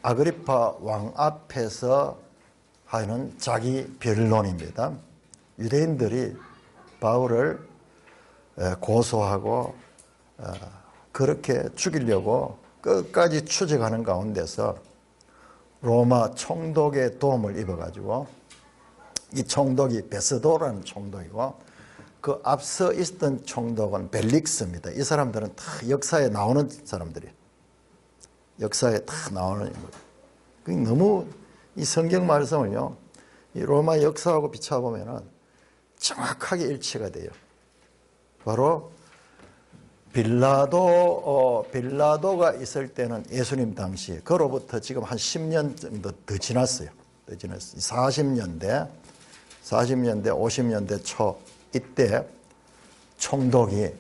아그리파 왕 앞에서 하는 자기 변론입니다. 유대인들이 바울을 고소하고 그렇게 죽이려고 끝까지 추적하는 가운데서 로마 총독의 도움을 입어가지고, 이 총독이 베스도라는 총독이고 그 앞서 있었던 총독은 벨릭스입니다. 이 사람들은 다 역사에 나오는 사람들이에요. 역사에 다 나오는 인물. 너무 이 성경 말씀을요, 이 로마 역사하고 비춰보면은 정확하게 일치가 돼요. 바로 빌라도가 있을 때는 예수님 당시, 그로부터 지금 한 10년 정도 더 지났어요. 40년대, 50년대 초, 이때 총독이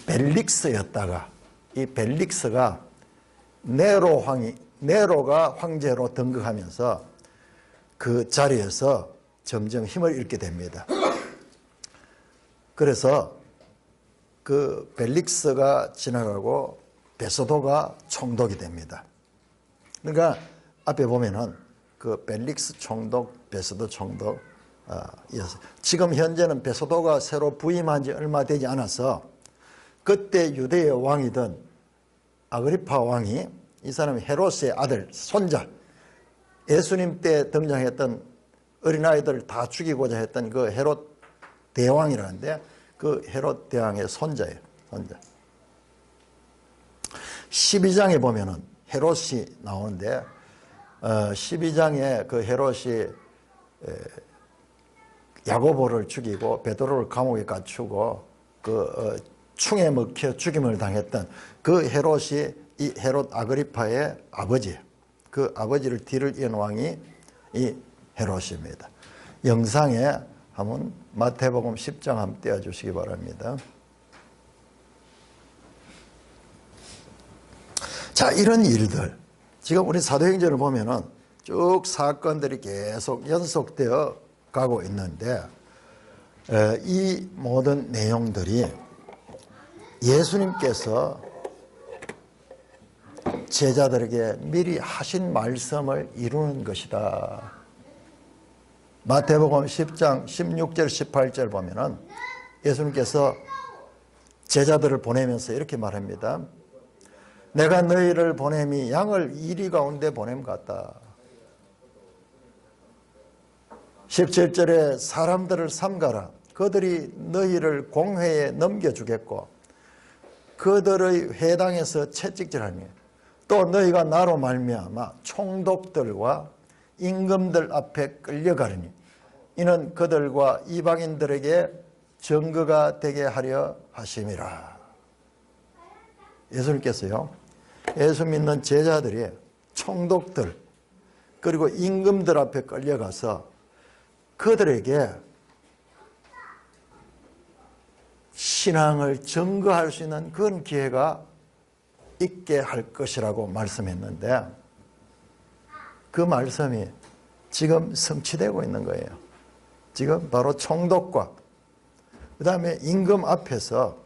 벨릭스였다가, 이 벨릭스가 네로가 황제로 등극하면서 그 자리에서 점점 힘을 잃게 됩니다. 그래서 그 벨릭스가 지나가고 베스도가 총독이 됩니다. 그러니까 앞에 보면은 그 벨릭스 총독, 베스도 총독, 지금 현재는 베스도가 새로 부임한 지 얼마 되지 않아서 그때 유대의 왕이던 아그리파 왕이, 이 사람이 헤롯의 아들, 손자, 예수님 때 등장했던 어린아이들을 다 죽이고자 했던 그 헤롯 대왕이라는데, 그 헤롯 대왕의 손자예요. 손자. 12장에 보면은 헤롯이 나오는데, 12장에 그 헤롯이 야고보를 죽이고 베드로를 감옥에 갇히고 그 충에 먹혀 죽임을 당했던 그 헤롯이 이 헤롯 아그리파의 아버지예요. 그 아버지를 뒤를 이은 왕이 이 헤롯입니다. 영상에 한번 마태복음 10장 한번 띄워주시기 바랍니다. 자, 이런 일들, 지금 우리 사도행전을 보면은 쭉 사건들이 계속 연속되어 가고 있는데, 이 모든 내용들이 예수님께서 제자들에게 미리 하신 말씀을 이루는 것이다. 마태복음 10장 16절 18절 보면은 예수님께서 제자들을 보내면서 이렇게 말합니다. 내가 너희를 보냄이 양을 이리 가운데 보냄 같다. 17절에 사람들을 삼가라. 그들이 너희를 공회에 넘겨주겠고 그들의 회당에서 채찍질하니 또 너희가 나로 말미암아 총독들과 임금들 앞에 끌려가리니 이는 그들과 이방인들에게 증거가 되게 하려 하심이라. 예수님께서요, 예수 믿는 제자들이 총독들 그리고 임금들 앞에 끌려가서 그들에게 신앙을 증거할 수 있는 그런 기회가 있게 할 것이라고 말씀했는데, 그 말씀이 지금 성취되고 있는 거예요. 지금 바로 총독과 그 다음에 임금 앞에서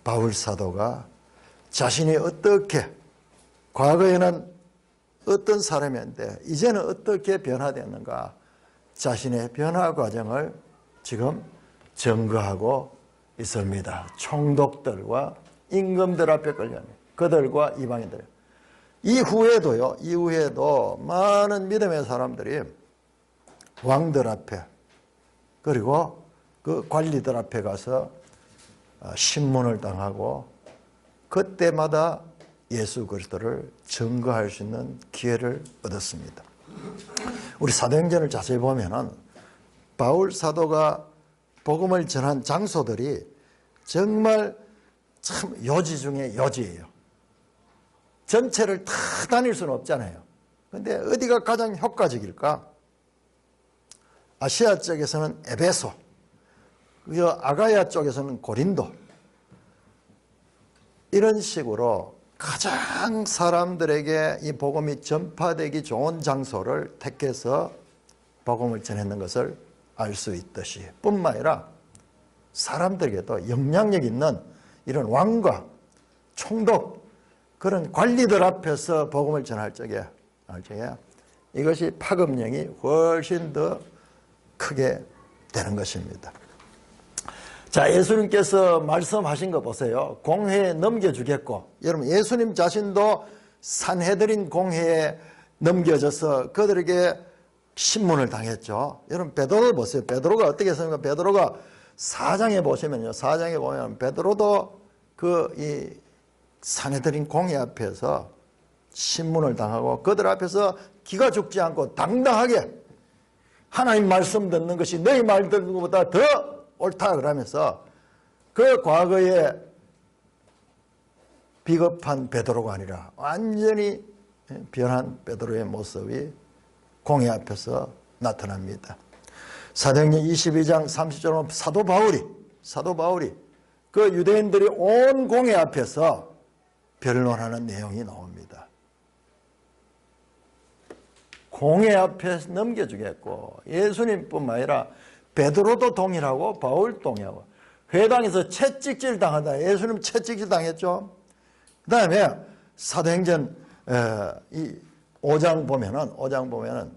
바울 사도가 자신이 어떻게, 과거에는 어떤 사람이었는데 이제는 어떻게 변화되었는가, 자신의 변화 과정을 지금 증거하고 있습니다. 총독들과 임금들 앞에 끌려니 그들과 이방인들. 이후에도 많은 믿음의 사람들이 왕들 앞에 그리고 그 관리들 앞에 가서 신문을 당하고 그때마다 예수 그리스도를 증거할 수 있는 기회를 얻었습니다. 우리 사도행전을 자세히 보면은 바울 사도가 복음을 전한 장소들이 정말 참 요지 중에 요지예요. 전체를 다 다닐 수는 없잖아요. 그런데 어디가 가장 효과적일까? 아시아 쪽에서는 에베소, 아가야 쪽에서는 고린도, 이런 식으로 가장 사람들에게 이 복음이 전파되기 좋은 장소를 택해서 복음을 전했는 것을 알 수 있듯이, 뿐만 아니라 사람들에게도 영향력 있는 이런 왕과 총독 그런 관리들 앞에서 복음을 전할 적에 이것이 파급력이 훨씬 더 크게 되는 것입니다. 자, 예수님께서 말씀하신 거 보세요. 공회에 넘겨주겠고, 여러분 예수님 자신도 산헤드린 공회에 넘겨져서 그들에게 신문을 당했죠. 여러분 베드로를 보세요. 베드로가 어떻게 했습니까? 베드로가 4장에 보시면요. 4장에 보면 베드로도 이 산헤드린 공회 앞에서 신문을 당하고 그들 앞에서 기가 죽지 않고 당당하게 하나님 말씀 듣는 것이 너희 말 듣는 것보다 더 옳다 그러면서 그 과거에 비겁한 베드로가 아니라 완전히 변한 베드로의 모습이 공회 앞에서 나타납니다. 사도행전 22장 30절은 사도 바울이 그 유대인들이 온 공회 앞에서 변론하는 내용이 나옵니다. 공회 앞에 넘겨주겠고, 예수님뿐만 아니라 베드로도 동일하고 바울 동일하고, 회당에서 채찍질 당한다. 예수님 채찍질 당했죠. 그 다음에 사도행전 5장 보면은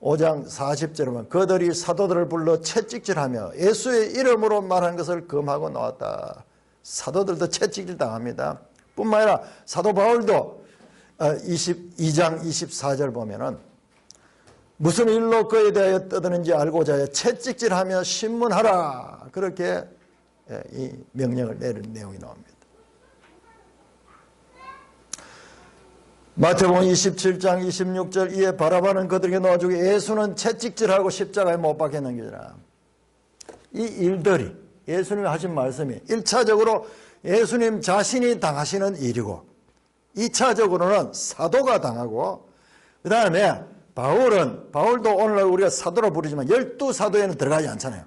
5장 40절에 보면 그들이 사도들을 불러 채찍질하며 예수의 이름으로 말하는 것을 금하고 나왔다. 사도들도 채찍질 당합니다. 뿐만 아니라 사도 바울도 22장 24절 보면은 무슨 일로 그에 대하여 떠드는지 알고자 하여 채찍질하며 신문하라. 그렇게 이 명령을 내린 내용이 나옵니다. 마태복음 27장 26절 이에 바라바는 그들에게 놓아주고 예수는 채찍질하고 십자가에 못 박혀 넘기더라. 이 일들이 예수님이 하신 말씀이 1차적으로 예수님 자신이 당하시는 일이고 2차적으로는 사도가 당하고 그 다음에 바울도 오늘날 우리가 사도로 부르지만 12사도에는 들어가지 않잖아요.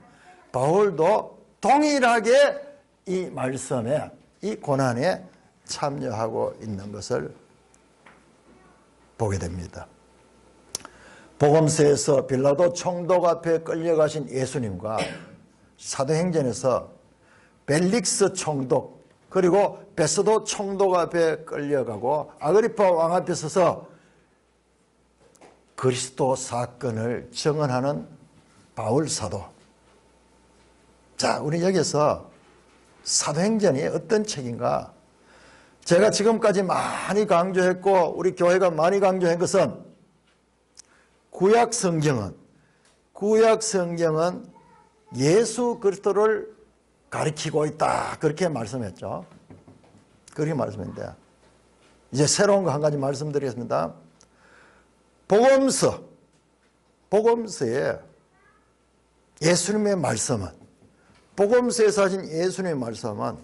바울도 동일하게 이 말씀에 이 고난에 참여하고 있는 것을 보게 됩니다. 복음서에서 빌라도 총독 앞에 끌려가신 예수님과 사도행전에서 벨릭스 총독 그리고 베스도 총독 앞에 끌려가고 아그리파 왕 앞에 서서 그리스도 사건을 증언하는 바울 사도. 자, 우리 여기서 사도행전이 어떤 책인가? 제가 지금까지 많이 강조했고 우리 교회가 많이 강조한 것은 구약 성경은 예수 그리스도를 가리키고 있다. 그렇게 말씀했죠. 그렇게 말씀했는데 이제 새로운 거 한 가지 말씀드리겠습니다. 복음서에 예수님의 말씀은 복음서에서 하신 예수님의 말씀은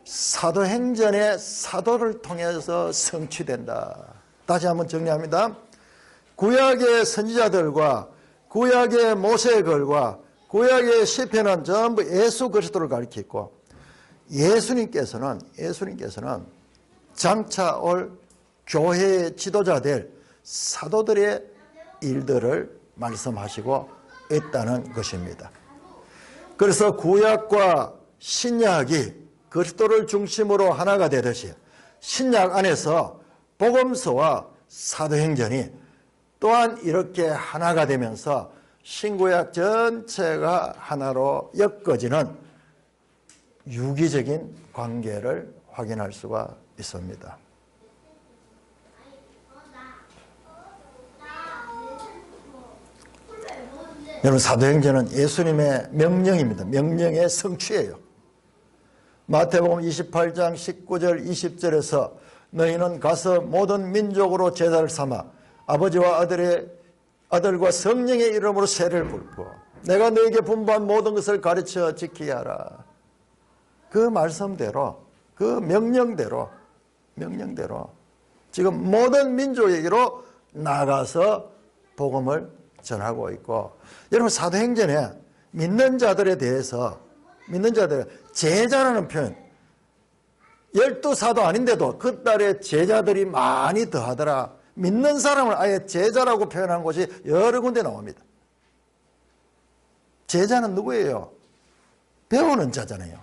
사도행전의 사도를 통해서 성취된다. 다시 한번 정리합니다. 구약의 선지자들과 구약의 모세의 글과 구약의 시편은 전부 예수 그리스도를 가리키고 예수님께서는 장차 올 교회의 지도자 될 사도들의 일들을 말씀하시고 있다는 것입니다. 그래서 구약과 신약이 그리스도를 중심으로 하나가 되듯이 신약 안에서 복음서와 사도행전이 또한 이렇게 하나가 되면서 신구약 전체가 하나로 엮어지는 유기적인 관계를 확인할 수가 있습니다. 여러분, 사도행전은 예수님의 명령입니다. 명령의 성취예요. 마태복음 28장 19절 20절에서 너희는 가서 모든 민족으로 제자를 삼아 아버지와 아들과 성령의 이름으로 세례를 붓고 내가 너에게 분부한 모든 것을 가르쳐 지키게 하라. 그 말씀대로 그 명령대로 지금 모든 민족에게로 나가서 복음을 전하고 있고, 여러분 사도행전에 믿는 자들에 대해서 제자라는 표현, 12사도 아닌데도 그 딸에 제자들이 많이 더하더라. 믿는 사람을 아예 제자라고 표현한 곳이 여러 군데 나옵니다. 제자는 누구예요? 배우는 자잖아요.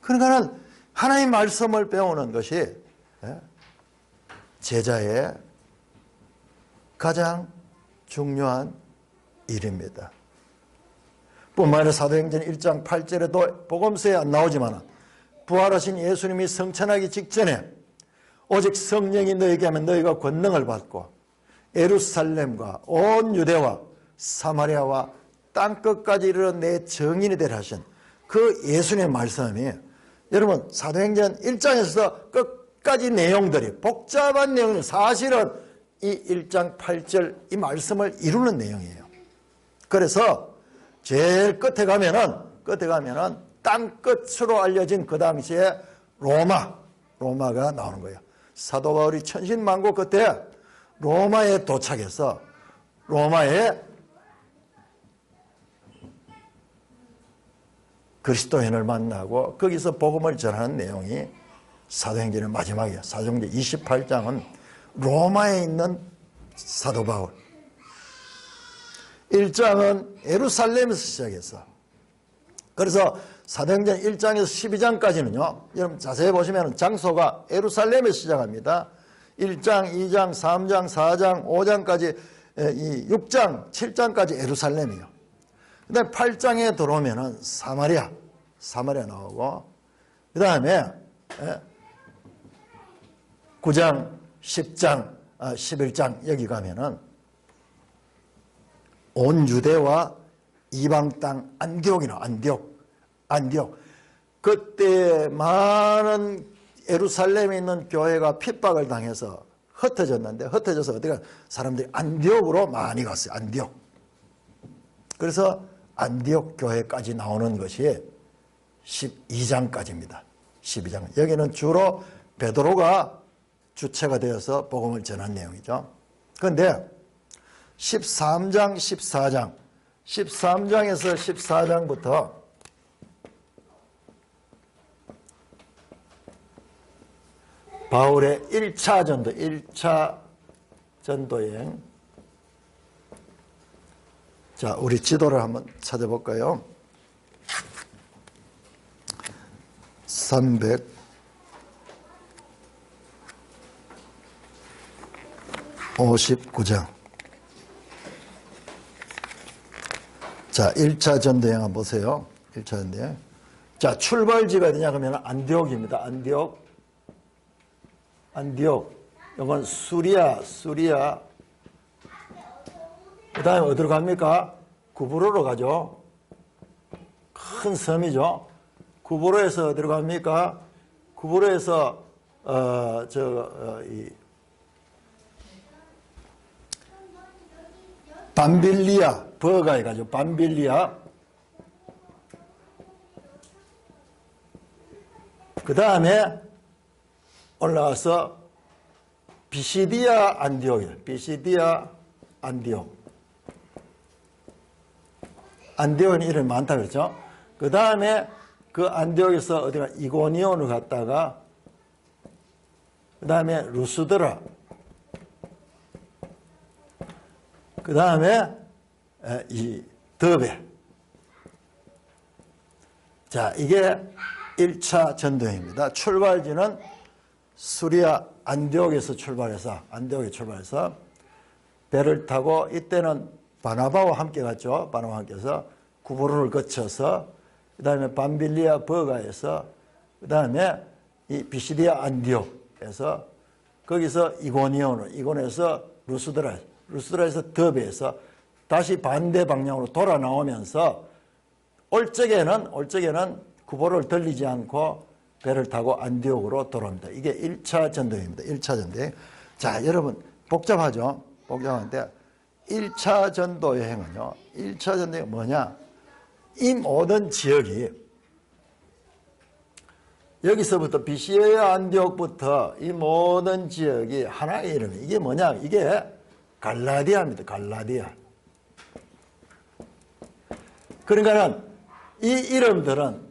그러니까는 하나님 말씀을 배우는 것이 제자의 가장 중요한 일입니다. 뿐만 아니라 사도행전 1장 8절에도 복음서에 안 나오지만 부활하신 예수님이 성천하기 직전에 오직 성령이 너에게 하면 너희가 권능을 받고 예루살렘과 온 유대와 사마리아와 땅끝까지 이르러 내 증인이 되라 하신 그 예수님의 말씀이 여러분 사도행전 1장에서 끝까지 내용들이 복잡한 내용이 사실은 이 1장 8절 이 말씀을 이루는 내용이에요. 그래서 제일 끝에 가면은 땅끝으로 알려진 그 당시에 로마가 나오는 거예요. 사도 바울이 천신만고 끝에 로마에 도착해서 로마에 그리스도인을 만나고 거기서 복음을 전하는 내용이 사도행전의 마지막이에요. 사도행전 28장은 로마에 있는 사도 바울, 1장은 예루살렘에서 시작해서, 그래서 사도행전 1장에서 12장까지는요 여러분 자세히 보시면 장소가 예루살렘에서 시작합니다. 1장, 2장, 3장, 4장, 5장까지, 6장, 7장까지 예루살렘이에요. 근데 8장에 들어오면은 사마리아 나오고, 그 다음에 9장, 10장, 11장 여기 가면은 온 유대와 이방 땅 안디옥이나 안디옥. 그때 많은 예루살렘에 있는 교회가 핍박을 당해서 흩어져서 어디가 사람들이 안디옥으로 많이 갔어요. 안디옥. 그래서 안디옥 교회까지 나오는 것이 12장까지입니다. 12장. 여기는 주로 베드로가 주체가 되어서 복음을 전한 내용이죠. 그런데 13장, 13장에서 14장부터 바울의 1차 전도여행. 자, 우리 지도를 한번 찾아볼까요? 359장. 자, 1차 전도여행 한번 보세요. 1차 전도여행. 자, 출발지가 어디냐 그러면 안디옥입니다. 안디옥. 이건 수리아. 그 다음에 어디로 갑니까? 구브로로 가죠. 큰 섬이죠. 구브로에서 어디로 갑니까? 구브로에서 밤빌리아, 버가에 가죠. 밤빌리아. 그 다음에 올라와서 비시디아 안디옥이에요. 비시디아 안디옥. 안디옥은 이름이 많다 그랬죠. 그 다음에 그 안디옥에서 어디가 이고니온을 갔다가 그 다음에 루스드라, 그 다음에 이 더베. 자, 이게 1차 전도행입니다. 출발지는 수리아 안디옥에서 출발해서 배를 타고, 이때는 바나바와 함께 갔죠. 바나바와 함께 해서 구브로를 거쳐서 그 다음에 밤빌리아 버가에서 그 다음에 이 비시디아 안디옥에서 거기서 이고니온에서 루스드라에서 더베에서 다시 반대 방향으로 돌아 나오면서 올 적에는 구브로를 들리지 않고 배를 타고 안디옥으로 돌아옵니다. 이게 1차 전도입니다. 1차 전도여행. 자, 여러분 복잡하죠? 복잡한데 1차 전도 여행은요. 1차 전도 여행은 뭐냐? 이 모든 지역이 여기서부터 비시디아 안디옥부터 이 모든 지역이 하나의 이름이에요. 이게 뭐냐? 이게 갈라디아입니다. 갈라디아. 그러니까는 이 이름들은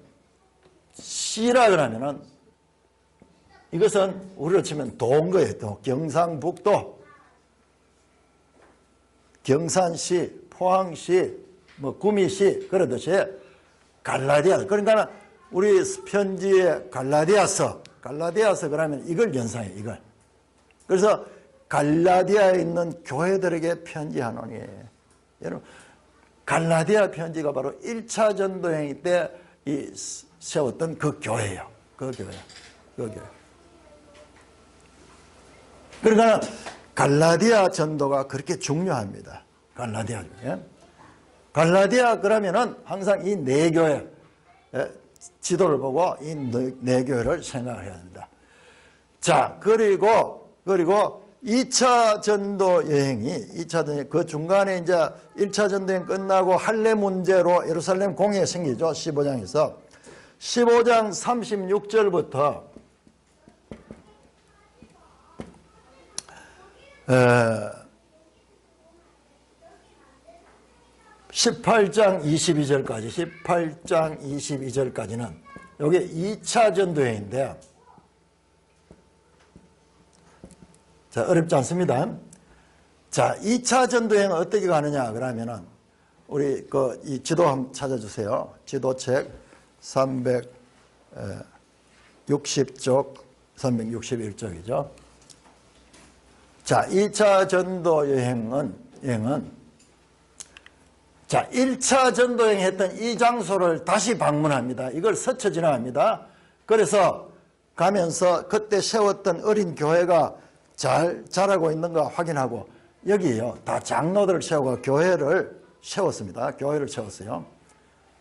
시라 그러면은 이것은 우리로 치면 도인 거예요. 또 경상북도, 경산시, 포항시, 구미시 그러듯이 갈라디아. 그러니까 우리 편지에 갈라디아서 그러면 이걸 연상해, 이걸. 그래서 갈라디아에 있는 교회들에게 편지하노니. 여러분, 갈라디아 편지가 바로 1차 전도행 때 세웠던 그 교회예요. 그 교회. 그러니까 갈라디아 전도가 그렇게 중요합니다. 갈라디아 중에. 갈라디아 그러면은 항상 이 네 교회 지도를 보고 이 네 교회를 생각해야 합니다. 자, 그리고 2차 전도 여행이, 2차 전도 그 중간에 이제 1차 전도 여행 끝나고 할례 문제로 예루살렘 공회가 생기죠. 15장에서. 15장 36절부터 18장 22절까지는 이게 2차 전도회인데, 자, 어렵지 않습니다. 자, 2차 전도회는 어떻게 가느냐 그러면은 우리 이 지도 한번 찾아주세요. 지도책 360쪽, 361쪽이죠. 자, 2차 전도 여행은 자, 1차 전도여행 했던 이 장소를 다시 방문합니다. 이걸 스쳐 지나갑니다. 그래서 가면서 그때 세웠던 어린 교회가 잘 자라고 있는가 확인하고, 여기요, 다 장로들을 세우고 교회를 세웠습니다. 교회를 세웠어요.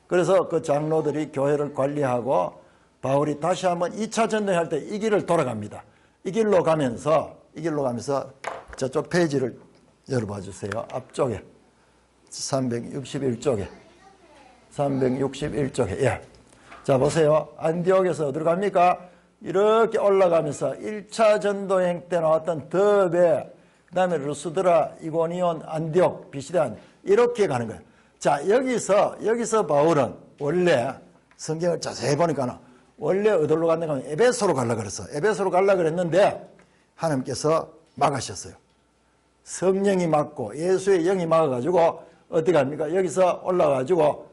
그래서 그 장로들이 교회를 관리하고 바울이 다시 한번 2차 전도여행 할 때 이 길을 돌아갑니다. 이 길로 가면서 저쪽 페이지를 열어봐 주세요. 앞쪽에 361쪽에 예. 자, 보세요. 안디옥에서 어디로 갑니까? 이렇게 올라가면서 1차 전도행 때 나왔던 더베, 그 다음에 루스드라, 이고니온, 안디옥, 비시단, 이렇게 가는 거예요. 자, 여기서 바울은 원래 성경을 자세히 보니까 원래 어디로 갔는가 하면 에베소로 가려고 그랬어. 에베소로 가려고 그랬는데 하나님께서 막으셨어요. 성령이 막고 예수의 영이 막아가지고 어디 갑니까? 여기서 올라가지고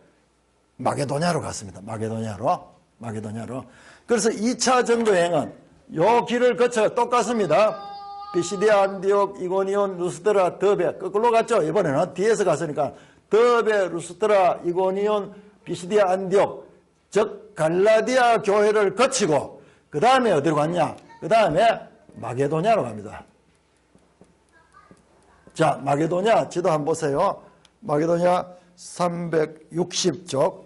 마게도냐로 갔습니다. 마게도냐로. 그래서 2차 전도여행은 요 길을 거쳐 똑같습니다. 비시디아, 안디옥, 이고니온, 루스드라, 더베, 거꾸로 갔죠. 이번에는 뒤에서 갔으니까 더베, 루스드라, 이고니온, 비시디아, 안디옥, 즉 갈라디아 교회를 거치고 그 다음에 어디로 갔냐? 그 다음에 마게도냐로 갑니다. 자, 마게도냐 지도 한번 보세요. 마게도냐 360쪽.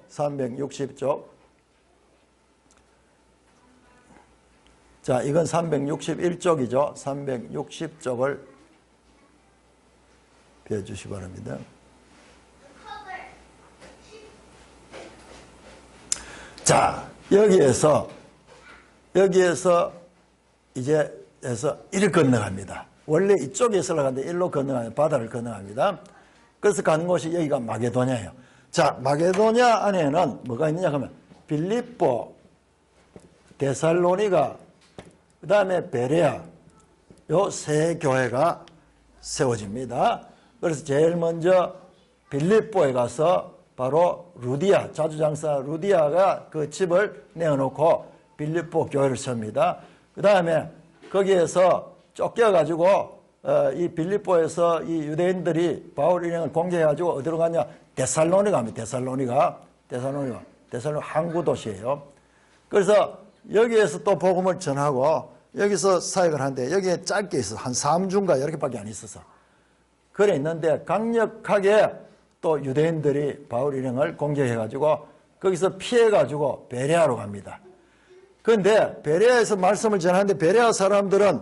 자, 이건 361쪽이죠. 360쪽을 펴주시기 바랍니다. 자, 여기에서 이제 이를 건너갑니다. 원래 이쪽에서 가는데 일로 건너가는 바다를 건너갑니다. 그래서 가는 곳이 여기가 마게도냐예요. 자, 마게도냐 안에는 뭐가 있느냐 하면 빌립보, 데살로니가, 그 다음에 베레아, 요 세 교회가 세워집니다. 그래서 제일 먼저 빌립보에 가서 바로 루디아, 자주장사 루디아가 그 집을 내어놓고 빌립보 교회를 셉니다. 그 다음에 거기에서 쫓겨가지고 이 빌립보에서 이 유대인들이 바울 일행을 공개해가지고 어디로 갔냐? 데살로니가 갑니다. 데살로니가 항구 도시예요. 그래서 여기에서 또 복음을 전하고 여기서 사역을 하는데 여기에 짧게 있어서 한 3주인가 이렇게밖에 안 있어서 그래 있는데 강력하게 또 유대인들이 바울 일행을 공격해가지고 거기서 피해가지고 베레아로 갑니다. 그런데 베레아에서 말씀을 전하는데 베레아 사람들은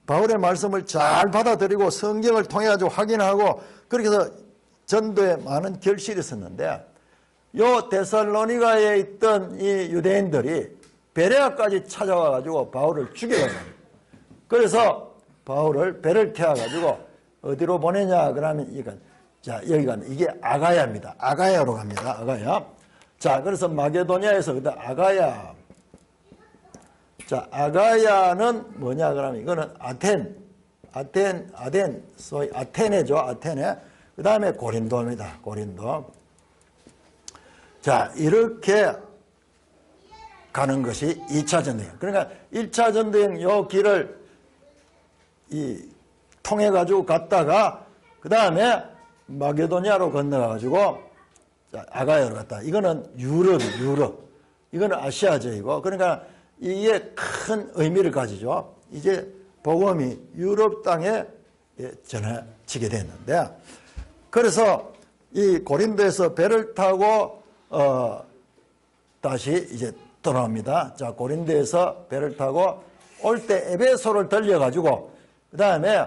바울의 말씀을 잘 받아들이고 성경을 통해가지고 확인하고 그렇게 해서 전도에 많은 결실이 있었는데 요 데살로니가에 있던 이 유대인들이 베레아까지 찾아와가지고 바울을 죽여요. 그래서 바울을 배를 태워가지고 어디로 보내냐 그러면 이게 아가야입니다. 아가야로 갑니다. 아가야. 자, 그래서 마게도냐에서 아가야. 자, 아가야는 뭐냐 그러면 이거는 아덴, 소위 아테네죠. 아테네. 그 다음에 고린도입니다. 고린도. 자, 이렇게 가는 것이 2차 전도여행. 그러니까 1차 전도여행 요 길을 통해 가지고 갔다가 그 다음에 마게도니아로 건너가 가지고 아가야로 갔다. 이거는 유럽. 이거는 아시아적이고, 그러니까 이게 큰 의미를 가지죠. 이제 복음이 유럽 땅에 전해지게 됐는데, 그래서 이 고린도에서 배를 타고 다시 이제 돌아옵니다. 자, 고린도에서 배를 타고 올 때 에베소를 들려가지고 그 다음에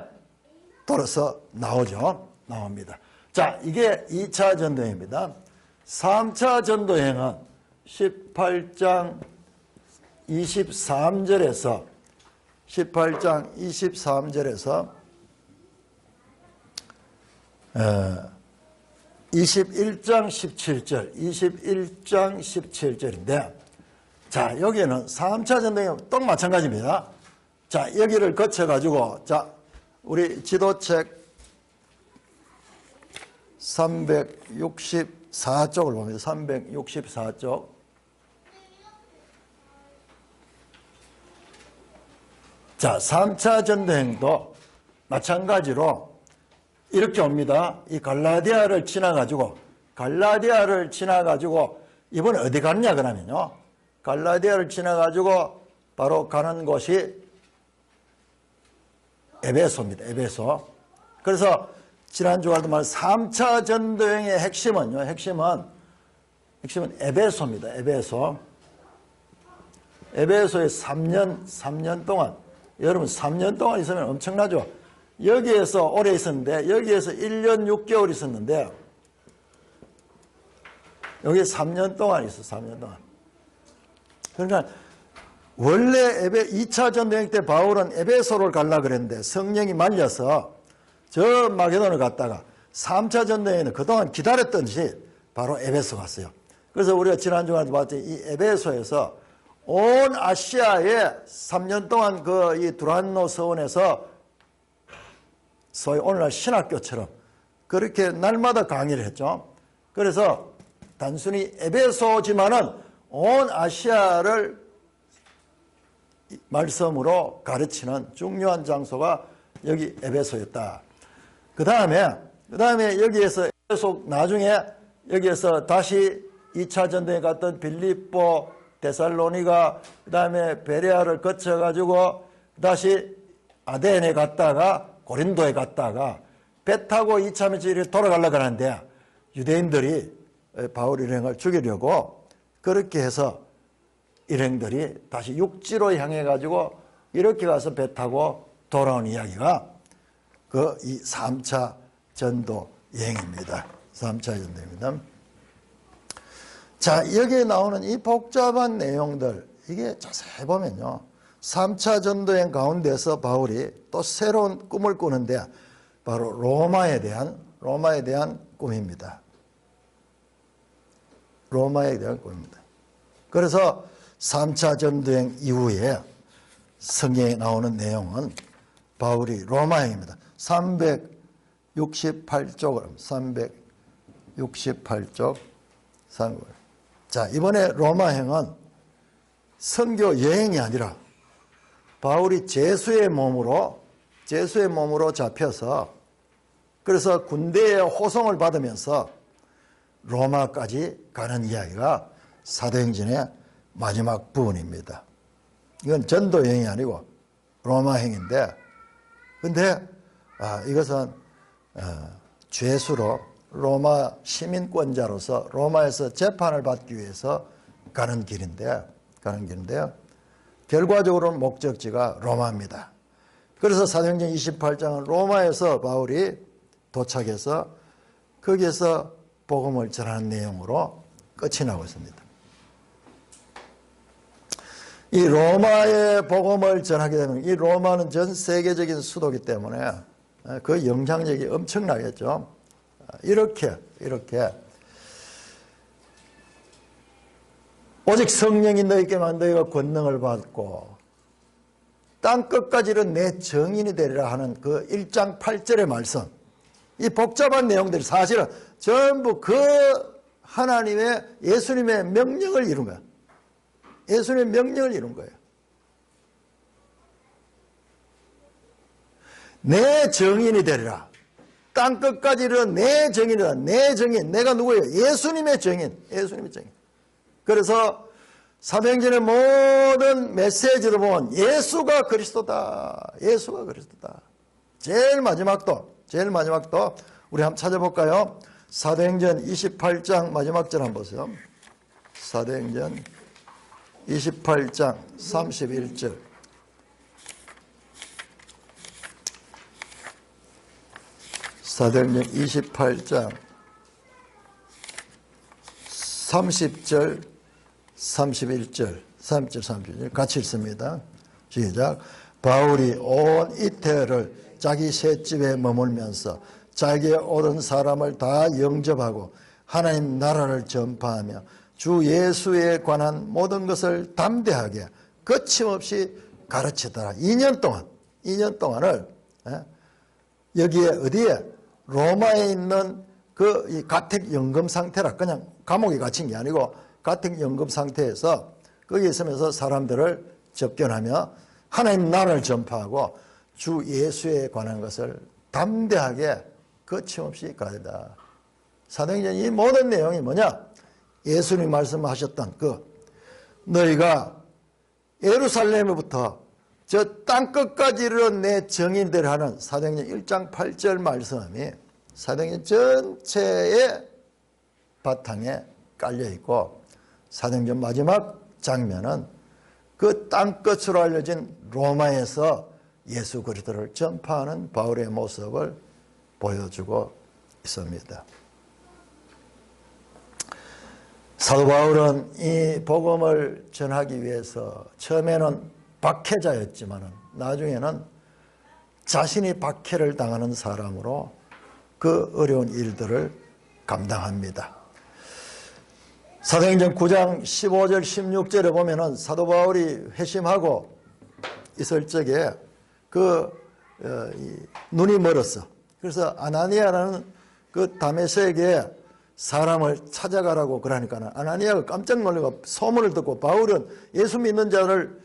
돌아서 나옵니다. 자, 이게 2차 전도여행입니다. 3차 전도여행은 18장 23절에서 21장 17절인데, 자, 여기는 3차 전도여행 또 마찬가지입니다. 자, 여기를 거쳐가지고, 자, 우리 지도책 364쪽을 봅니다. 364쪽. 자, 3차 전도여행도 마찬가지로 이렇게 옵니다. 이 갈라디아를 지나가지고 이번에 어디 갔냐 그러면요, 갈라디아를 지나가지고 바로 가는 곳이 에베소입니다. 에베소. 그래서 지난 주간도 말 3차 전도여행의 핵심은 에베소입니다. 에베소에 3년 동안, 여러분 3년 동안 있으면 엄청나죠. 여기에서 오래 있었는데, 여기에서 1년 6개월 있었는데, 여기 3년 동안 있어, 3년 동안. 그러니까, 원래 2차 전도여행 때 바울은 에베소를 가려고 그랬는데, 성령이 말려서 저 마게도를 갔다가, 3차 전도여행은 그동안 기다렸던 듯이 바로 에베소 갔어요. 그래서 우리가 지난주에 봤더니 이 에베소에서 온 아시아에 3년 동안 이 두란노 서원에서 소위 오늘날 신학교처럼 그렇게 날마다 강의를 했죠. 그래서 단순히 에베소지만은 온 아시아를 말씀으로 가르치는 중요한 장소가 여기 에베소였다. 그 다음에 여기에서 에베소, 나중에 여기에서 다시 2차 전도에 갔던 빌립보, 데살로니가, 그 다음에 베레아를 거쳐가지고 다시 아덴에 갔다가 고린도에 갔다가 배 타고 2차 면지를 돌아가려고 하는데, 유대인들이 바울 일행을 죽이려고 그렇게 해서 일행들이 다시 육지로 향해 가지고 이렇게 가서 배 타고 돌아온 이야기가 이 3차 전도 여행입니다. 3차 전도입니다. 자, 여기에 나오는 이 복잡한 내용들, 이게 자세히 보면요, 3차 전도여행 가운데서 바울이 또 새로운 꿈을 꾸는데, 바로 로마에 대한 꿈입니다. 로마에 대한 꿈입니다. 그래서 3차 전도여행 이후에 성경에 나오는 내용은 바울이 로마행입니다. 368쪽으로 368쪽 3. 자, 이번에 로마행은 선교 여행이 아니라 바울이 제수의 몸으로 잡혀서, 그래서 군대의 호송을 받으면서 로마까지 가는 이야기가 사도행전의 마지막 부분입니다. 이건 전도 여행이 아니고 로마행인데, 근데 이것은 죄수로 로마 시민권자로서 로마에서 재판을 받기 위해서 가는 길인데요. 결과적으로는 목적지가 로마입니다. 그래서 사도행전 28장은 로마에서 바울이 도착해서 거기에서 복음을 전하는 내용으로 끝이 나고 있습니다. 이 로마의 복음을 전하게 되면, 이 로마는 전 세계적인 수도이기 때문에 그 영향력이 엄청나겠죠. 이렇게 오직 성령이 너희에게만 너희가 권능을 받고 땅 끝까지는 내 증인이 되리라 하는 그 1장 8절의 말씀, 이 복잡한 내용들이 사실은 전부 그 하나님의, 예수님의 명령을 이룬 거야. 예수님의 명령을 이룬 거예요. 내 정인이 되리라. 땅끝까지 이르는 내 정인이다. 내 정인. 내가 누구예요? 예수님의 정인. 예수님의 정인. 그래서 사도행전의 모든 메시지를 보면 예수가 그리스도다. 예수가 그리스도다. 제일 마지막도 우리 한번 찾아볼까요? 사도행전 28장 마지막 절 한번 보세요. 사도행전 28장 31절. 사도행전 28장 30절 31절 같이 읽습니다. 시작. 바울이 온 이태를 자기 셋집에 머물면서 자기의 오른 사람을 다 영접하고 하나님 나라를 전파하며 주 예수에 관한 모든 것을 담대하게 거침없이 가르치더라. 2년 동안을 여기에 어디에 로마에 있는 그 가택 연금 상태라, 그냥 감옥에 갇힌 게 아니고 가택 연금 상태에서 거기에 있으면서 사람들을 접견하며 하나님 나라를 전파하고 주 예수에 관한 것을 담대하게 거침없이 가르치다. 사도행전 이 모든 내용이 뭐냐? 예수님이 말씀하셨던 너희가 예루살렘으로부터 저 땅끝까지 이르는 내 정인들 하는 사도행전 1장 8절 말씀이 사도행전 전체의 바탕에 깔려있고, 사도행전 마지막 장면은 그 땅끝으로 알려진 로마에서 예수 그리스도를 전파하는 바울의 모습을 보여주고 있습니다. 사도 바울은 이 복음을 전하기 위해서 처음에는 박해자였지만 나중에는 자신이 박해를 당하는 사람으로 그 어려운 일들을 감당합니다. 사도행전 9장 15절 16절에 보면은 사도 바울이 회심하고 있을 적에 눈이 멀었어. 그래서 아나니아라는 그 다메섹에 사람을 찾아가라고 그러니까 아나니아가 깜짝 놀라고 소문을 듣고, 바울은 예수 믿는 자를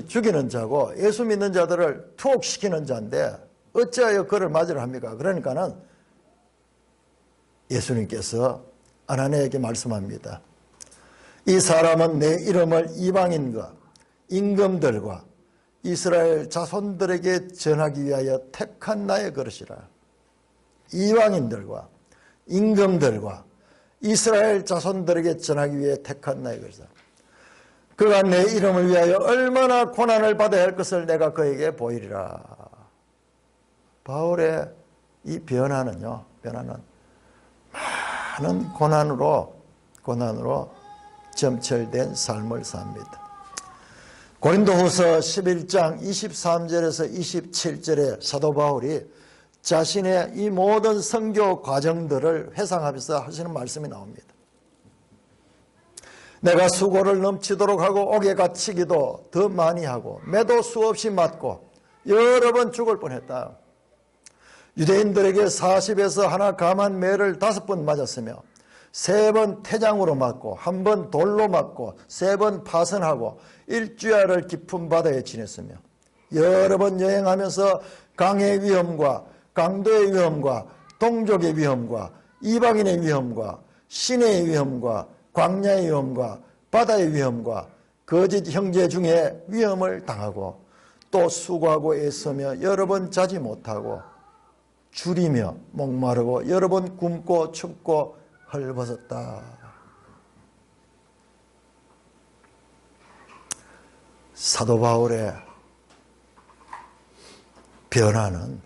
죽이는 자고 예수 믿는 자들을 투옥시키는 자인데 어찌하여 그를 맞으려 합니까? 그러니까는 예수님께서 아나니아에게 말씀합니다. 이 사람은 내 이름을 이방인과 임금들과 이스라엘 자손들에게 전하기 위하여 택한 나의 그릇이라. 이방인들과 임금들과 이스라엘 자손들에게 전하기 위해 택한 나의 그릇이라. 그가 내 이름을 위하여 얼마나 고난을 받아야 할 것을 내가 그에게 보이리라. 바울의 이 변화는 많은 고난으로 점철된 삶을 삽니다. 고린도후서 11장 23절에서 27절에 사도 바울이 자신의 이 모든 선교 과정들을 회상하면서 하시는 말씀이 나옵니다. 내가 수고를 넘치도록 하고 옥에 갇히기도 더 많이 하고 매도 수없이 맞고 여러 번 죽을 뻔했다. 유대인들에게 40에서 하나 감한 매를 5번 맞았으며 3번 태장으로 맞고 1번 돌로 맞고 3번 파선하고 일주야를 깊은 바다에 지냈으며 여러 번 여행하면서 강의 위험과 강도의 위험과 동족의 위험과 이방인의 위험과 시내의 위험과 광야의 위험과 바다의 위험과 거짓 형제 중에 위험을 당하고 또 수고하고 애쓰며 여러 번 자지 못하고 줄이며 목마르고 여러 번 굶고 춥고 헐벗었다. 사도 바울의 변화는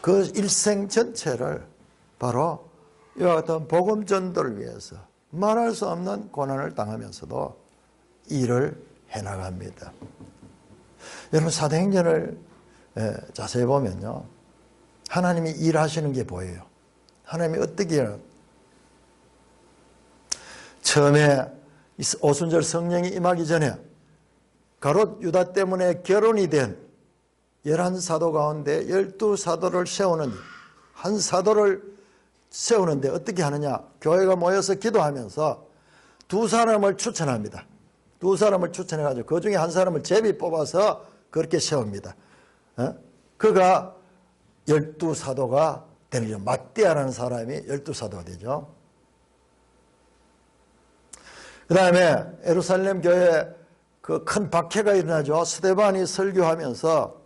그 일생 전체를 바로 이와 같은 복음 전도를 위해서 말할 수 없는 고난을 당하면서도 일을 해나갑니다. 여러분, 사도행전을 자세히 보면요, 하나님이 일하시는 게 보여요. 하나님이 어떻게 일하는, 처음에 오순절 성령이 임하기 전에 가롯 유다 때문에 결혼이 된 11사도 가운데 12사도를 세우는, 한 사도를 세우는데 어떻게 하느냐? 교회가 모여서 기도하면서 2사람을 추천합니다. 두 사람을 추천해가지고 그 중에 한 사람을 제비 뽑아서 그렇게 세웁니다. 그가 12사도가 되죠. 마띠아라는 사람이 12사도가 되죠. 그 다음에 예루살렘 교회에 그 큰 박해가 일어나죠. 스데반이 설교하면서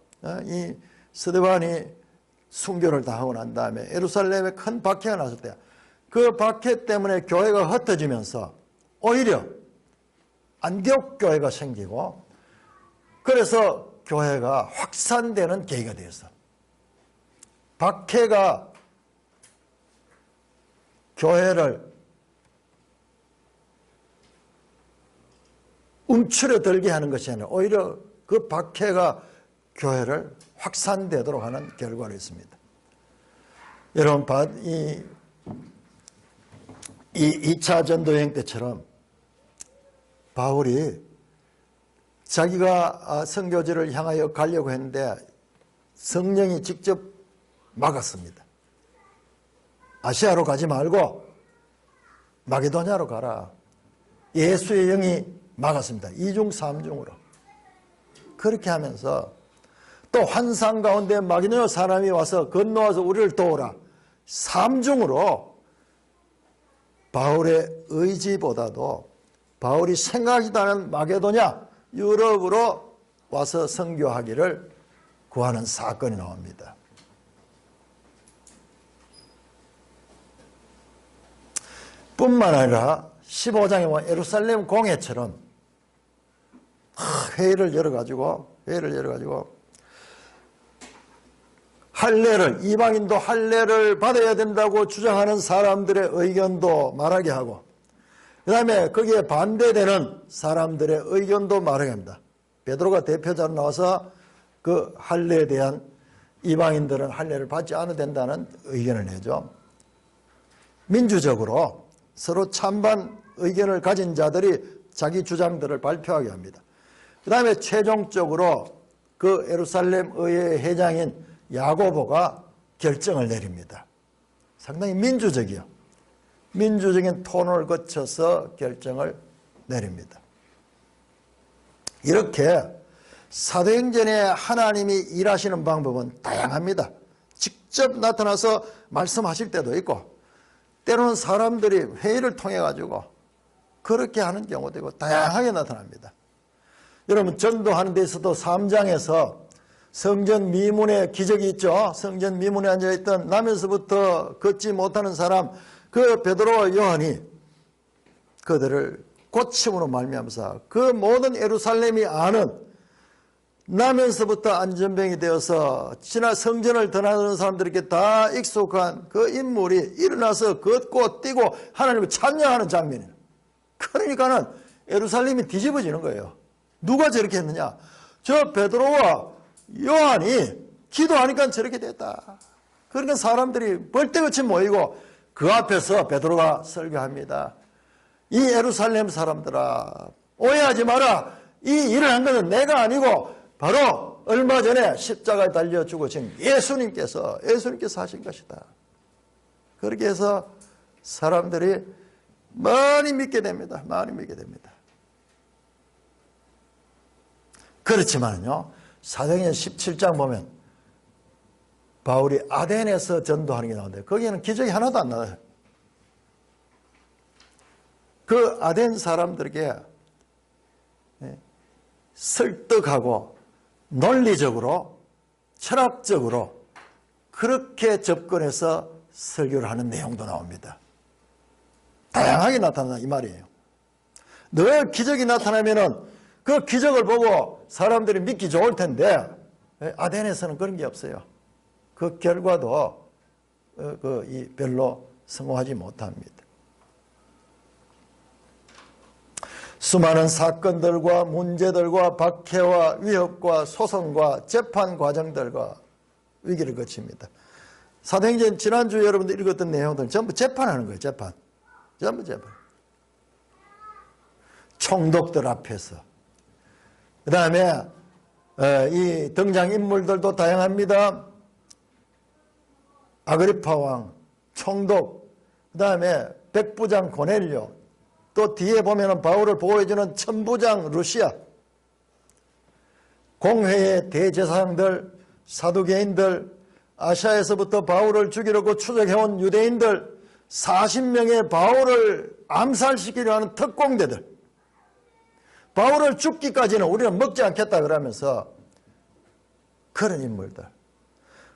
이 스데반이 순교를 당하고 난 다음에 예루살렘에 큰 박해가 났을 때 그 박해 때문에 교회가 흩어지면서 오히려 안디옥 교회가 생기고 그래서 교회가 확산되는 계기가 되었어. 박해가 교회를 움츠러들게 하는 것이 아니라 오히려 그 박해가 교회를 확산되도록 하는 결과를 있습니다. 여러분, 이 2차 전도여행 때처럼 바울이 자기가 선교지를 향하여 가려고 했는데 성령이 직접 막았습니다. 아시아로 가지 말고 마게도냐로 가라. 예수의 영이 막았습니다. 2중 3중으로. 그렇게 하면서 또 환상 가운데 마게도냐 사람이 와서 건너와서 우리를 도우라. 3중으로 바울의 의지보다도 바울이 생각지도 않은 마게도냐, 유럽으로 와서 선교하기를 구하는 사건이 나옵니다. 뿐만 아니라 15장에 보면 예루살렘 공회처럼 회의를 열어가지고 할례를, 이방인도 할례를 받아야 된다고 주장하는 사람들의 의견도 말하게 하고 그 다음에 거기에 반대되는 사람들의 의견도 말하게 합니다. 베드로가 대표자로 나와서 그 할례에 대한 이방인들은 할례를 받지 않아도 된다는 의견을 내죠. 민주적으로 서로 찬반 의견을 가진 자들이 자기 주장들을 발표하게 합니다. 그 다음에 최종적으로 그 예루살렘 의회 회장인 야고보가 결정을 내립니다. 상당히 민주적이요. 민주적인 토론을 거쳐서 결정을 내립니다. 이렇게 사도행전에 하나님이 일하시는 방법은 다양합니다. 직접 나타나서 말씀하실 때도 있고 때로는 사람들이 회의를 통해 가지고 그렇게 하는 경우도 있고 다양하게 나타납니다. 여러분, 전도하는 데 있어도 3장에서 성전 미문에 기적이 있죠. 성전 미문에 앉아있던 나면서부터 걷지 못하는 사람, 그 베드로와 요한이 그들을 고침으로 말미암아서 그 모든 예루살렘이 아는 나면서부터 안전병이 되어서 지나 성전을 드나드는 사람들에게 다 익숙한 그 인물이 일어나서 걷고 뛰고 하나님을 찬양하는 장면이에요. 그러니까는 예루살렘이 뒤집어지는 거예요. 누가 저렇게 했느냐? 저 베드로와 요한이 기도하니까 저렇게 됐다. 그러니까 사람들이 벌떼같이 모이고 그 앞에서 베드로가 설교합니다. 이 예루살렘 사람들아, 오해하지 마라. 이 일을 한 것은 내가 아니고 바로 얼마 전에 십자가에 달려 죽으신 예수님께서 하신 것이다. 그렇게 해서 사람들이 많이 믿게 됩니다. 많이 믿게 됩니다. 그렇지만요, 사도행전 17장 보면 바울이 아덴에서 전도하는 게 나오는데 거기에는 기적이 하나도 안 나와요. 그 아덴 사람들에게 설득하고 논리적으로 철학적으로 그렇게 접근해서 설교를 하는 내용도 나옵니다. 다양하게 나타난다 이 말이에요. 늘 기적이 나타나면은 그 기적을 보고 사람들이 믿기 좋을 텐데 아덴에서는 그런 게 없어요. 그 결과도 별로 성공하지 못합니다. 수많은 사건들과 문제들과 박해와 위협과 소송과 재판 과정들과 위기를 거칩니다. 사도행전 지난주 여러분들 읽었던 내용들은 전부 재판하는 거예요. 전부 재판. 총독들 앞에서. 그 다음에 이 등장인물들도 다양합니다. 아그리파 왕, 총독, 그 다음에 백부장 고넬료, 또 뒤에 보면은 바울을 보호해주는 천부장 루시아, 공회의 대제사장들, 사두개인들, 아시아에서부터 바울을 죽이려고 추적해온 유대인들, 40명의 바울을 암살시키려 하는 특공대들, 바울을 죽기까지는 우리는 먹지 않겠다 그러면서 그런 인물들.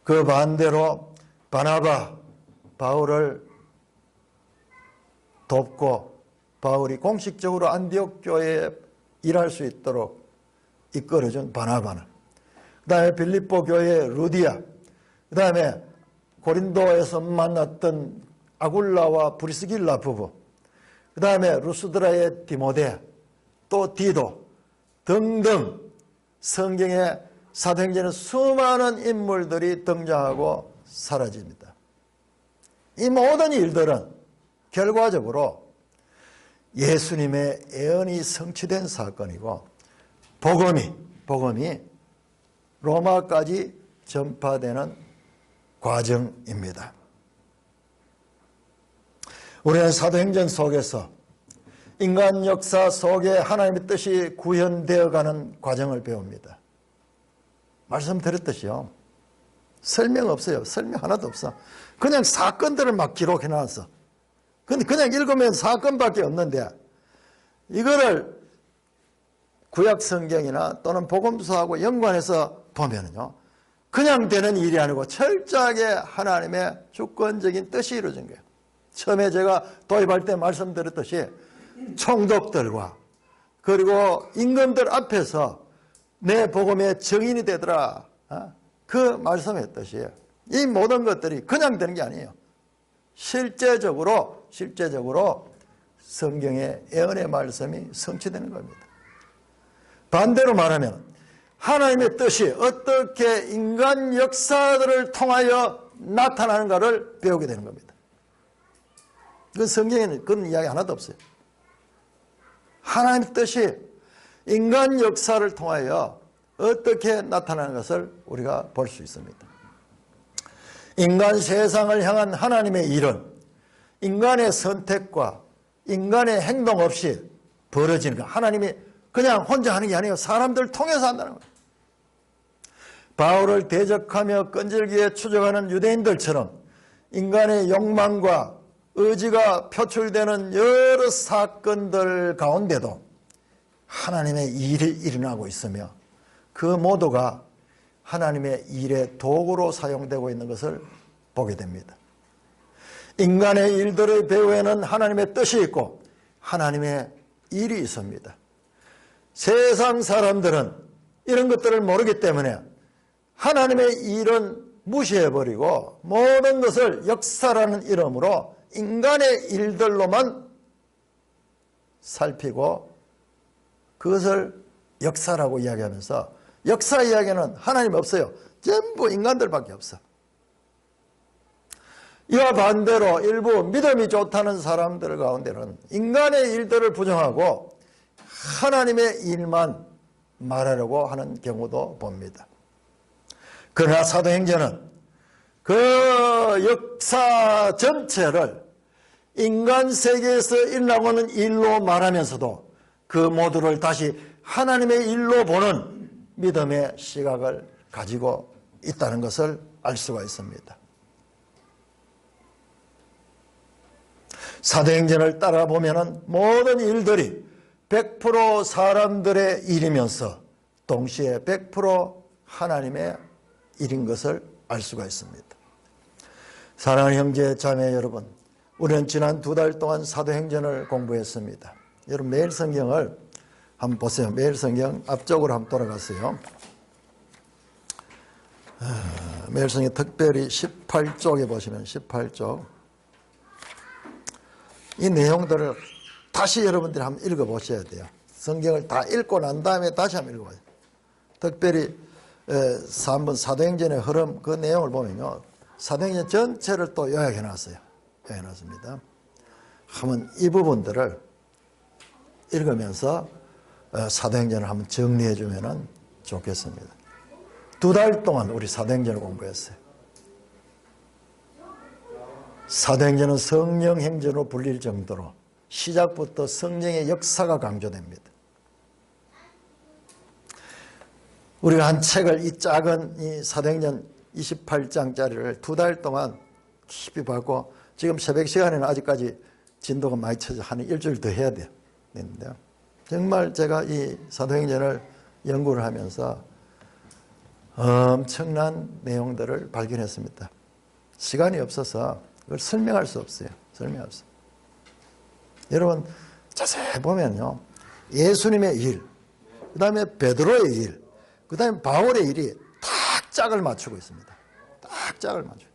그 반대로 바나바, 바울을 돕고 바울이 공식적으로 안디옥 교회에 일할 수 있도록 이끌어준 바나바는, 그 다음에 빌립보 교회의 루디아, 그 다음에 고린도에서 만났던 아굴라와 브리스길라 부부, 그 다음에 루스드라의 디모데, 또 디도 등등 성경에 사도행전에 수많은 인물들이 등장하고 사라집니다. 이 모든 일들은 결과적으로 예수님의 예언이 성취된 사건이고 복음이 로마까지 전파되는 과정입니다. 우리는 사도행전 속에서 인간 역사 속에 하나님의 뜻이 구현되어가는 과정을 배웁니다. 말씀드렸듯이요, 설명 없어요. 설명 하나도 없어. 그냥 사건들을 막 기록해놨어. 근데 그냥 읽으면 사건밖에 없는데, 이거를 구약 성경이나 또는 복음서하고 연관해서 보면요, 그냥 되는 일이 아니고 철저하게 하나님의 주권적인 뜻이 이루어진 거예요. 처음에 제가 도입할 때 말씀드렸듯이 총독들과 그리고 임금들 앞에서 내 복음의 증인이 되더라, 그 말씀했듯이 이 모든 것들이 그냥 되는 게 아니에요. 실제적으로 성경의 예언의 말씀이 성취되는 겁니다. 반대로 말하면 하나님의 뜻이 어떻게 인간 역사들을 통하여 나타나는가를 배우게 되는 겁니다. 그 성경에는 그런 이야기 하나도 없어요. 하나님의 뜻이 인간 역사를 통하여 어떻게 나타나는 것을 우리가 볼 수 있습니다. 인간 세상을 향한 하나님의 일은 인간의 선택과 인간의 행동 없이 벌어지는 거. 하나님이 그냥 혼자 하는 게 아니에요. 사람들을 통해서 한다는 거예요. 바울을 대적하며 끈질기게 추적하는 유대인들처럼 인간의 욕망과 의지가 표출되는 여러 사건들 가운데도 하나님의 일이 일어나고 있으며 그 모두가 하나님의 일의 도구로 사용되고 있는 것을 보게 됩니다. 인간의 일들의 배후에는 하나님의 뜻이 있고 하나님의 일이 있습니다. 세상 사람들은 이런 것들을 모르기 때문에 하나님의 일은 무시해버리고 모든 것을 역사라는 이름으로 인간의 일들로만 살피고 그것을 역사라고 이야기하면서 역사 이야기는 하나님 없어요. 전부 인간들밖에 없어. 이와 반대로 일부 믿음이 좋다는 사람들 가운데는 인간의 일들을 부정하고 하나님의 일만 말하려고 하는 경우도 봅니다. 그러나 사도행전은 그 역사 전체를 인간 세계에서 일어나고 있는 일로 말하면서도 그 모두를 다시 하나님의 일로 보는 믿음의 시각을 가지고 있다는 것을 알 수가 있습니다. 사도행전을 따라 보면 모든 일들이 100% 사람들의 일이면서 동시에 100% 하나님의 일인 것을 알 수가 있습니다. 사랑하는 형제 자매 여러분, 우리는 지난 2달 동안 사도행전을 공부했습니다. 여러분 매일 성경을 한번 보세요. 매일 성경 앞쪽으로 한번 돌아가세요. 매일 성경 특별히 18쪽에 보시면 18쪽 이 내용들을 다시 여러분들이 한번 읽어보셔야 돼요. 성경을 다 읽고 난 다음에 다시 한번 읽어봐요. 특별히 3번 사도행전의 흐름 그 내용을 보면요, 사도행전 전체를 또 요약해놨어요. 요약해놨습니다. 한번 이 부분들을 읽으면서 사도행전을 한번 정리해주면 좋겠습니다. 2달 동안 우리 사도행전을 공부했어요. 사도행전은 성령행전으로 불릴 정도로 시작부터 성령의 역사가 강조됩니다. 우리가 한 책을 이 작은 이 사도행전 28장짜리를 2달 동안 깊이 봤고 지금 새벽 시간에는 아직까지 진도가 많이 쳐져 한 일주일 더 해야 되는데요. 정말 제가 이 사도행전을 연구를 하면서 엄청난 내용들을 발견했습니다. 시간이 없어서 그걸 설명할 수 없어요. 설명할 수. 여러분 자세히 보면요. 예수님의 일, 그 다음에 베드로의 일, 그 다음에 바울의 일이 딱 짝을 맞추고 있습니다. 딱 짝을 맞추고.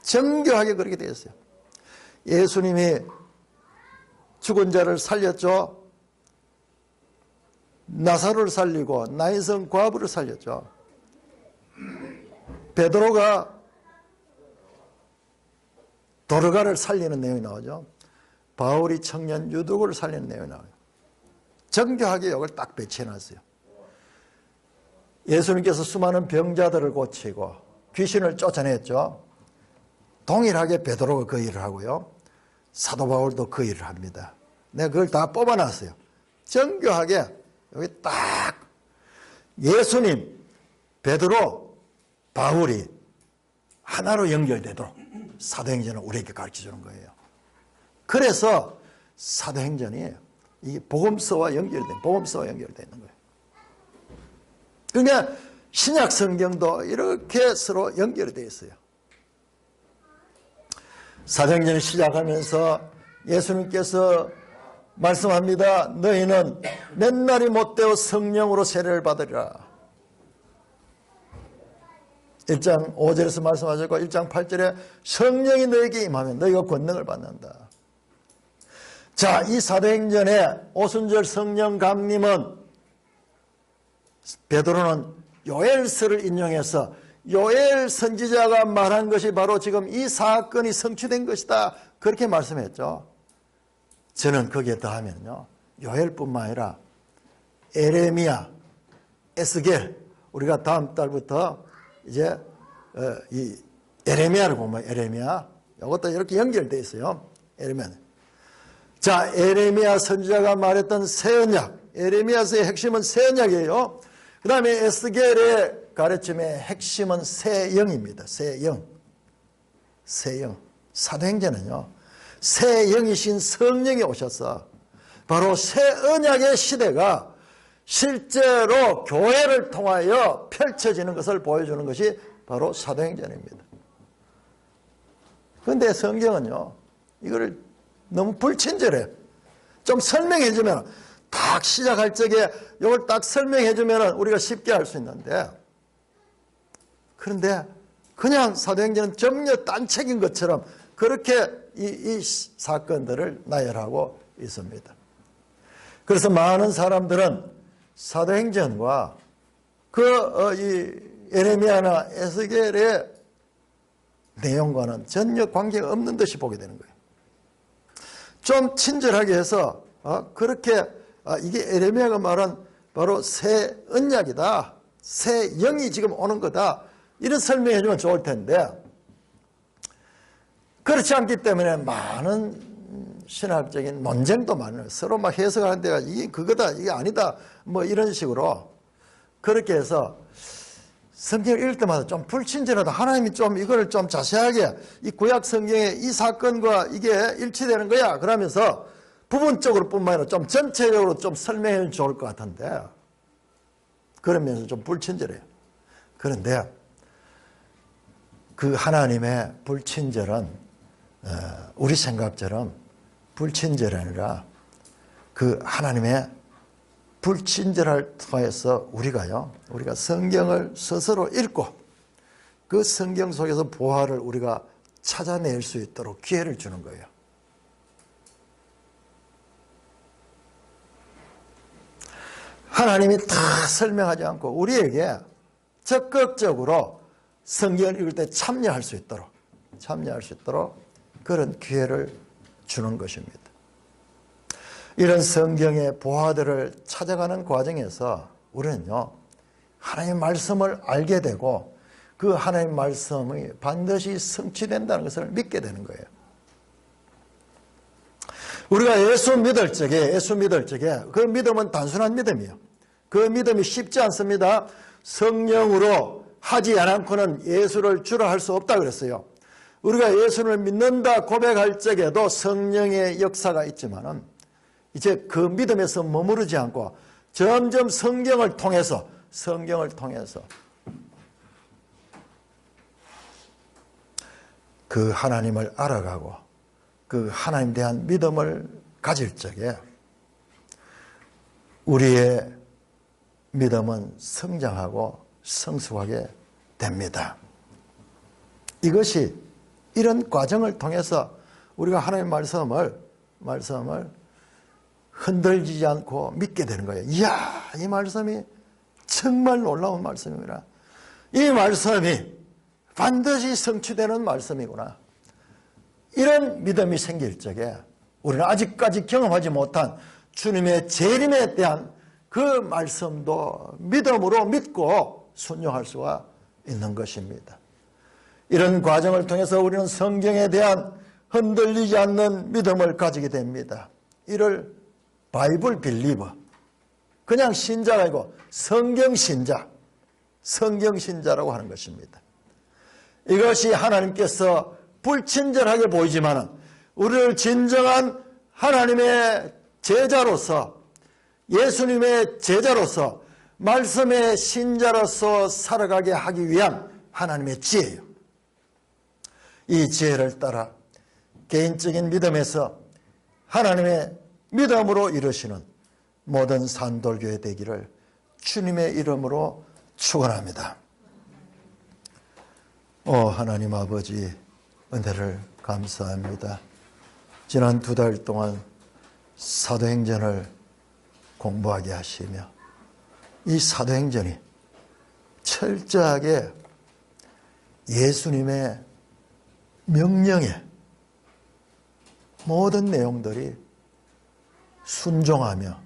정교하게 그렇게 되어 있어요. 예수님이 죽은 자를 살렸죠. 나사로를 살리고 나인성 과부를 살렸죠. 베드로가 도르가를 살리는 내용이 나오죠. 바울이 청년 유두고를 살리는 내용이 나와요. 정교하게 이걸 딱 배치해놨어요. 예수님께서 수많은 병자들을 고치고 귀신을 쫓아냈죠. 동일하게 베드로가 그 일을 하고요. 사도 바울도 그 일을 합니다. 내가 그걸 다 뽑아놨어요. 정교하게 여기 딱 예수님, 베드로, 바울이 하나로 연결되도록 사도행전을 우리에게 가르쳐주는 거예요. 그래서 사도행전이 이 복음서와 연결되어 있는 거예요. 그러니까 신약 성경도 이렇게 서로 연결이 되어 있어요. 사도행전을 시작하면서 예수님께서 말씀합니다. 너희는 몇 날이 못되어 성령으로 세례를 받으리라. 1장 5절에서 말씀하셨고 1장 8절에 성령이 너에게 임하면 너희가 권능을 받는다. 자, 이 사도행전의 오순절 성령 강림은 베드로는 요엘서를 인용해서 요엘 선지자가 말한 것이 바로 지금 이 사건이 성취된 것이다. 그렇게 말씀했죠. 저는 거기에 더하면요. 요엘뿐만 아니라 에레미야, 에스겔, 우리가 다음 달부터 이제 이 에레미야를 보면 에레미야, 이것도 이렇게 연결되어 있어요. 에레미야. 자, 에레미야 선지자가 말했던 새 언약, 에레미야서의 핵심은 새 언약이에요. 그 다음에 에스겔의 가르침의 핵심은 새 영입니다. 새 영. 새 영. 사도행전은요. 새 영이신 성령이 오셔서 바로 새 언약의 시대가 실제로 교회를 통하여 펼쳐지는 것을 보여주는 것이 바로 사도행전입니다. 그런데 성경은요. 이거를 너무 불친절해. 좀 설명해 주면 딱 시작할 적에 이걸 딱 설명해 주면 우리가 쉽게 할 수 있는데 그런데 그냥 사도행전은 점려 딴책인 것처럼 그렇게 이 사건들을 나열하고 있습니다. 그래서 많은 사람들은 사도행전과 이 에레미야나 에스겔의 내용과는 전혀 관계가 없는 듯이 보게 되는 거예요. 좀 친절하게 해서 그렇게 이게 에레미야가 말한 바로 새 언약이다. 새 영이 지금 오는 거다. 이런 설명해 주면 좋을 텐데 그렇지 않기 때문에 많은 신학적인 논쟁도 많아요. 서로 막 해석하는데 이게 그거다 이게 아니다 뭐 이런 식으로 그렇게 해서 성경을 읽을 때마다 좀 불친절하다. 하나님이 좀 이걸 좀 자세하게 이 구약 성경의 이 사건과 이게 일치되는 거야. 그러면서 부분적으로 뿐만 아니라 좀 전체적으로 좀 설명하면 좋을 것 같은데 그러면서 좀 불친절해요. 그런데 그 하나님의 불친절은 우리 생각처럼 불친절이 아니라 그 하나님의 불친절을 통해서 우리가 성경을 스스로 읽고 그 성경 속에서 보화를 우리가 찾아낼 수 있도록 기회를 주는 거예요. 하나님이 다 설명하지 않고 우리에게 적극적으로 성경을 읽을 때 참여할 수 있도록 그런 기회를 주는 것입니다. 이런 성경의 보화들을 찾아가는 과정에서 우리는요, 하나님의 말씀을 알게 되고 그 하나님의 말씀이 반드시 성취된다는 것을 믿게 되는 거예요. 우리가 예수 믿을 적에 그 믿음은 단순한 믿음이에요. 그 믿음이 쉽지 않습니다. 성령으로 하지 않고는 예수를 주라 할 수 없다 그랬어요. 우리가 예수를 믿는다 고백할 적에도 성령의 역사가 있지만은 이제 그 믿음에서 머무르지 않고 점점 성경을 통해서 그 하나님을 알아가고 그 하나님에 대한 믿음을 가질 적에 우리의 믿음은 성장하고 성숙하게 됩니다. 이것이 이런 과정을 통해서 우리가 하나님의 말씀을 흔들리지 않고 믿게 되는 거예요. 이야, 이 말씀이 정말 놀라운 말씀이구나. 이 말씀이 반드시 성취되는 말씀이구나. 이런 믿음이 생길 적에 우리는 아직까지 경험하지 못한 주님의 재림에 대한 그 말씀도 믿음으로 믿고 순종할 수가 있는 것입니다. 이런 과정을 통해서 우리는 성경에 대한 흔들리지 않는 믿음을 가지게 됩니다. 이를 바이블 빌리버, 그냥 신자가 아니고 성경신자라고 하는 것입니다. 이것이 하나님께서 불친절하게 보이지만 우리를 진정한 하나님의 제자로서, 예수님의 제자로서, 말씀의 신자로서 살아가게 하기 위한 하나님의 지혜예요. 이 지혜를 따라 개인적인 믿음에서 하나님의 믿음으로 이루시는 모든 산돌교회 되기를 주님의 이름으로 축원합니다. 하나님 아버지, 은혜를 감사합니다. 지난 2달 동안 사도행전을 공부하게 하시며 이 사도행전이 철저하게 예수님의 명령에 모든 내용들이 순종하며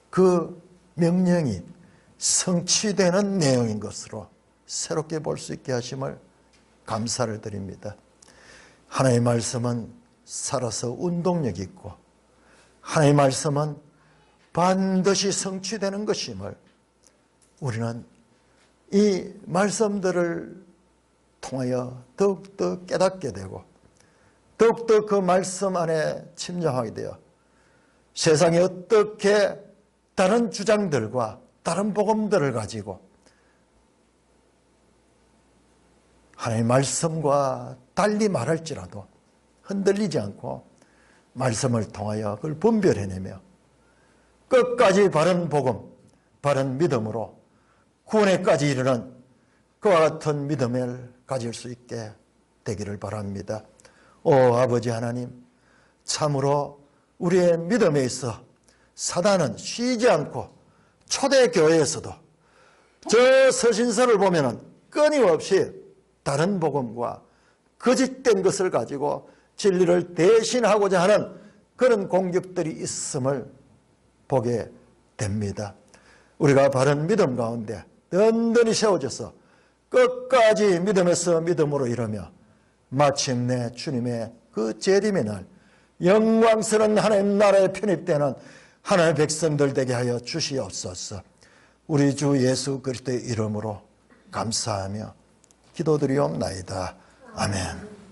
그 명령이 성취되는 내용인 것으로 새롭게 볼 수 있게 하심을 감사를 드립니다. 하나님의 말씀은 살아서 운동력 있고 하나님의 말씀은 반드시 성취되는 것임을 우리는 이 말씀들을 통하여 더욱더 깨닫게 되고 더욱더 그 말씀 안에 침략하게 되어 세상에 어떻게 다른 주장들과 다른 복음들을 가지고 하나님의 말씀과 달리 말할지라도 흔들리지 않고 말씀을 통하여 그걸 분별해내며 끝까지 바른 복음, 바른 믿음으로 구원에까지 이르는 그와 같은 믿음을 가질 수 있게 되기를 바랍니다. 아버지 하나님, 참으로 우리의 믿음에 있어 사단은 쉬지 않고 초대교회에서도 저 서신서를 보면은 끊임없이 다른 복음과 거짓된 것을 가지고 진리를 대신하고자 하는 그런 공격들이 있음을 보게 됩니다. 우리가 바른 믿음 가운데 든든히 세워져서 끝까지 믿음에서 믿음으로 이르며 마침내 주님의 그 재림의 날 영광스러운 하나님 나라에 편입되는 하나님의 백성들 되게 하여 주시옵소서. 우리 주 예수 그리스도의 이름으로 감사하며 기도드리옵나이다. 아멘.